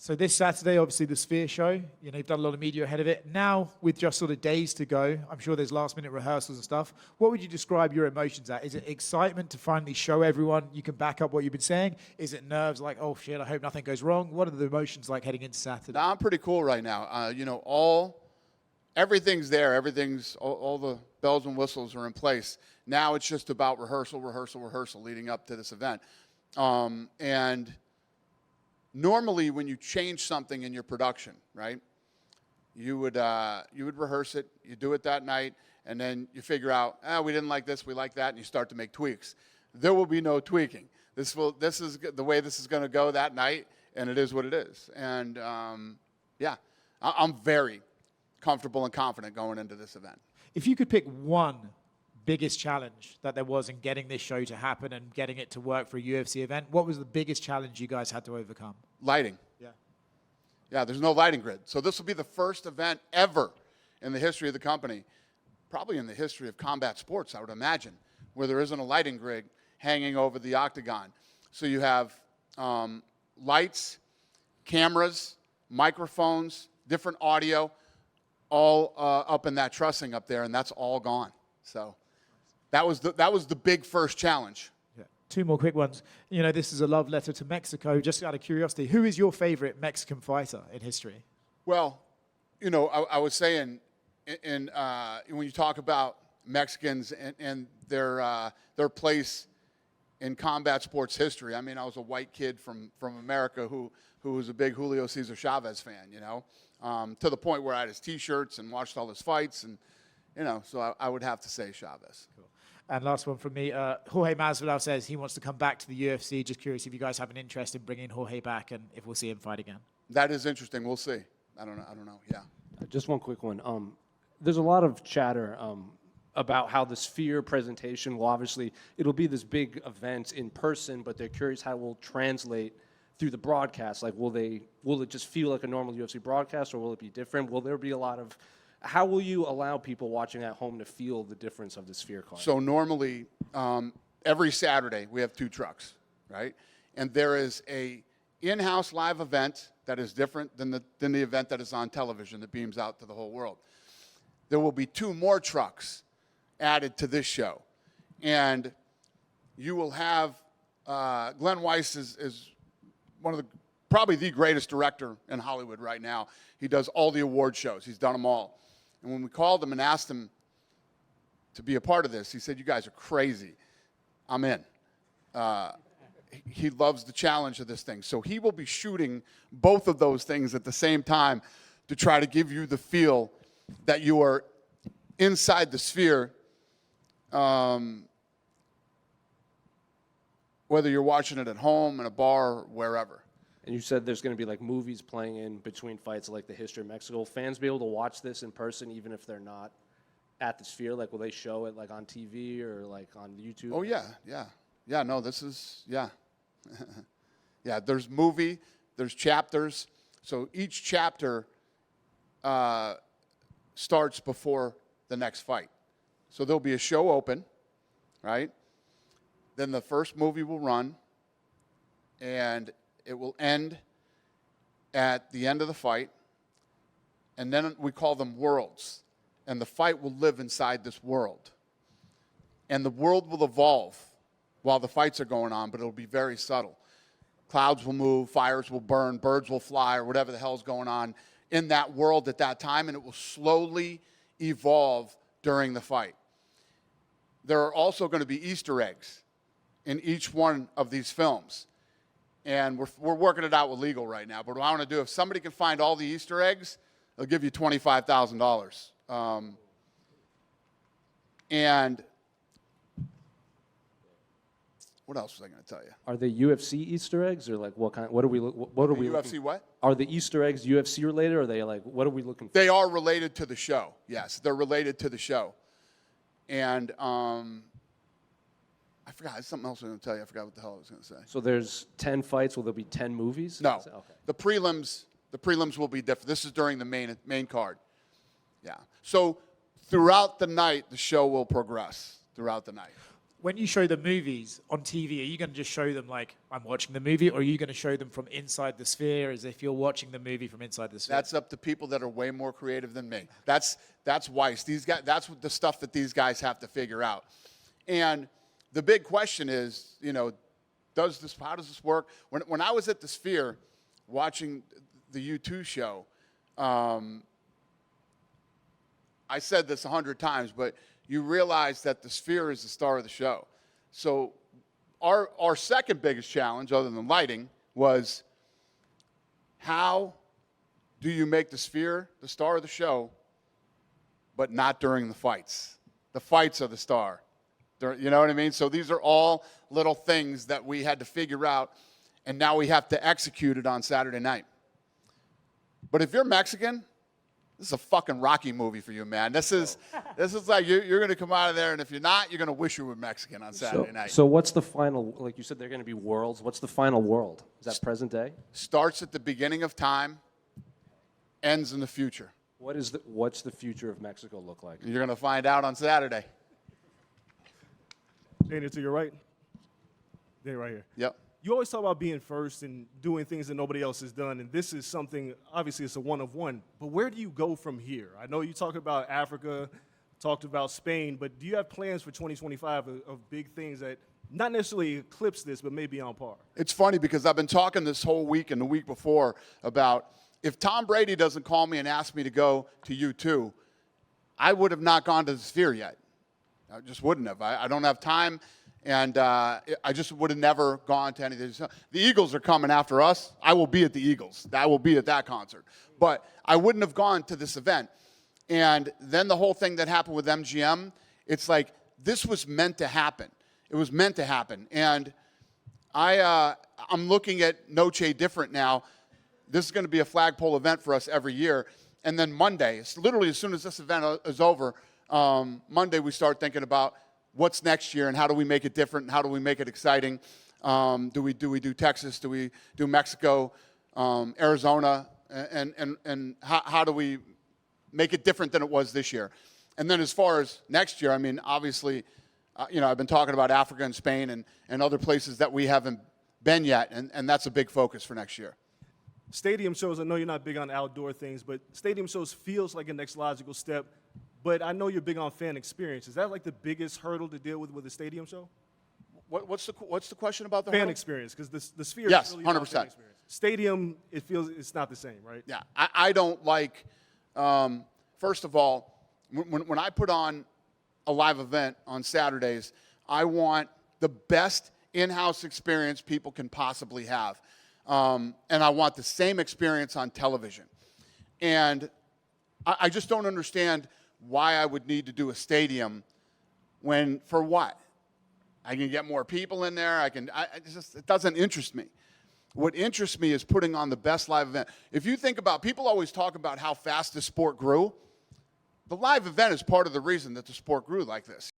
So this Saturday, obviously the Sphere show, you know, you've done a lot of media ahead of it. Now, with just sort of days to go, I'm sure there's last minute rehearsals and stuff. What would you describe your emotions at? Is it excitement to finally show everyone you can back up what you've been saying? Is it nerves like, oh shit, I hope nothing goes wrong? What are the emotions like heading into Saturday? No, I'm pretty cool right now. Everything's there. All the bells and whistles are in place. Now it's just about rehearsal leading up to this event. And normally when you change something in your production, right, you would rehearse it, you do it that night, and then you figure out, we didn't like this, we like that, and you start to make tweaks. There will be no tweaking. This is the way this is going to go that night, and it is what it is. And I'm very comfortable and confident going into this event. If you could pick one biggest challenge that there was in getting this show to happen and getting it to work for a UFC event, what was the biggest challenge you guys had to overcome? Lighting. Yeah, there's no lighting grid. So this will be the first event ever in the history of the company, probably in the history of combat sports, I would imagine, where there isn't a lighting grid hanging over the octagon. So you have lights, cameras, microphones, different audio, all up in that trussing up there, and that's all gone. So that was the big first challenge. Yeah. Two more quick ones. You know, this is a love letter to Mexico. Just out of curiosity, who is your favorite Mexican fighter in history? Well, you know, I was saying, when you talk about Mexicans and their place in combat sports history, I mean, I was a white kid from America who was a big Julio Cesar Chavez fan, you know, to the point where I had his T-shirts and watched all his fights, and you know, so I would have to say Chavez. Cool. And last one from me, Jorge Masvidal says he wants to come back to the UFC. Just curious if you guys have an interest in bringing Jorge back and if we'll see him fight again. That is interesting. We'll see. I don't know. Yeah. Just one quick one. There's a lot of chatter about how the Sphere presentation will it'll be this big event in person, but they're curious how it will translate through the broadcast. Like, will it just feel like a normal UFC broadcast, or will it be different? Will there be a lot of How will you allow people watching at home to feel the difference of the Sphere card? So normally, every Saturday, we have 2 trucks, right? And there is a in-house live event that is different than the event that is on television that beams out to the whole world. There will be 2 more trucks added to this show. And you will have, Glenn Weiss is one of probably the greatest director in Hollywood right now. He does all the award shows. He's done them all. And when we called him and asked him to be a part of this, he said, "You guys are crazy. I'm in." He loves the challenge of this thing. So he will be shooting both of those things at the same time to try to give you the feel that you are inside the Sphere, whether you're watching it at home, in a bar, or wherever. And you said there's going to be like movies playing in between fights, like the history of Mexico. Will fans be able to watch this in person even if they're not at the Sphere? Like, will they show it like on TV or like on YouTube? Oh, yeah. No, this is, yeah. Yeah, there's movie, there's chapters. So each chapter starts before the next fight. So there'll be a show open, right? Then the first movie will run, and it will end at the end of the fight. And then we call them worlds. And the fight will live inside this world. And the world will evolve while the fights are going on, but it'll be very subtle. Clouds will move, fires will burn, birds will fly, or whatever the hell's going on in that world at that time, and it will slowly evolve during the fight. There are also going to be Easter eggs in each one of these films. And we're working it out with legal right now. But what I want to do, if somebody can find all the Easter eggs, they'll give you $25,000. And what else was I going to tell you? Are they UFC Easter eggs, or like what kind? What are we? What are we? UFC what? Are the Easter eggs UFC related, or are they like what are we looking for? They are related to the show. Yes, they're related to the show. And I forgot something else I was going to tell you. I forgot what the hell I was going to say. So there's 10 fights. Will there be 10 movies? No. Okay. The prelims will be different. This is during the main card. Yeah. So throughout the night, the show will progress throughout the night. When you show the movies on TV, are you going to just show them like I'm watching the movie, or are you going to show them from inside the sphere as if you're watching the movie from inside the sphere? That's up to people that are way more creative than me. That's Weiss. These guys, that's what the stuff that these guys have to figure out. And the big question is, you know, how does this work? When I was at the Sphere watching the U2 show, I said this 100 times, but you realize that the Sphere is the star of the show. So our second biggest challenge, other than lighting, was how do you make the Sphere the star of the show, but not during the fights? The fights are the star. You know what I mean? So these are all little things that we had to figure out, and now we have to execute it on Saturday night. But if you're Mexican, this is a fucking Rocky movie for you, man. This is like you're going to come out of there, and if you're not, you're going to wish you were Mexican on Saturday night. So what's the final, like you said, they're going to be worlds. What's the final world? Is that present day? Starts at the beginning of time, ends in the future. What's the future of Mexico look like? You're going to find out on Saturday. Daniel, to your right. Daniel, right here. Yep. You always talk about being first and doing things that nobody else has done, and this is something, obviously it's a one-of-one, but where do you go from here? I know you talked about Africa, talked about Spain, but do you have plans for 2025 of big things that not necessarily eclipse this, but maybe on par? It's funny because I've been talking this whole week and the week before about if Tom Brady doesn't call me and ask me to go to U2, I would have not gone to the Sphere yet. I just wouldn't have. I don't have time, and I just would have never gone to any of these. The Eagles are coming after us. I will be at the Eagles. I will be at that concert. But I wouldn't have gone to this event. And then the whole thing that happened with MGM, it's like this was meant to happen. It was meant to happen. And I'm looking at Noche different now. This is going to be a flagpole event for us every year. And then Monday, it's literally as soon as this event is over, Monday we start thinking about what's next year and how do we make it different and how do we make it exciting. Do we do Texas? Do we do Mexico, Arizona? And how do we make it different than it was this year? And then as far as next year, I mean, obviously, I've been talking about Africa and Spain and other places that we haven't been yet, and that's a big focus for next year. Stadium shows, I know you're not big on outdoor things, but stadium shows feels like a next logical step. But I know you're big on fan experience. Is that like the biggest hurdle to deal with a stadium show? What's the question about the fan hurdle? experience? Because the Sphere Yes, is really about 100%. fan experience. Stadium, it feels it's not the same, right? Yeah, I don't like. First of all, when I put on a live event on Saturdays, I want the best in-house experience people can possibly have, and I want the same experience on television. And I just don't understand why I would need to do a stadium when, for what? I can get more people in there. It doesn't interest me. What interests me is putting on the best live event. If you think about, people always talk about how fast the sport grew. The live event is part of the reason that the sport grew like this.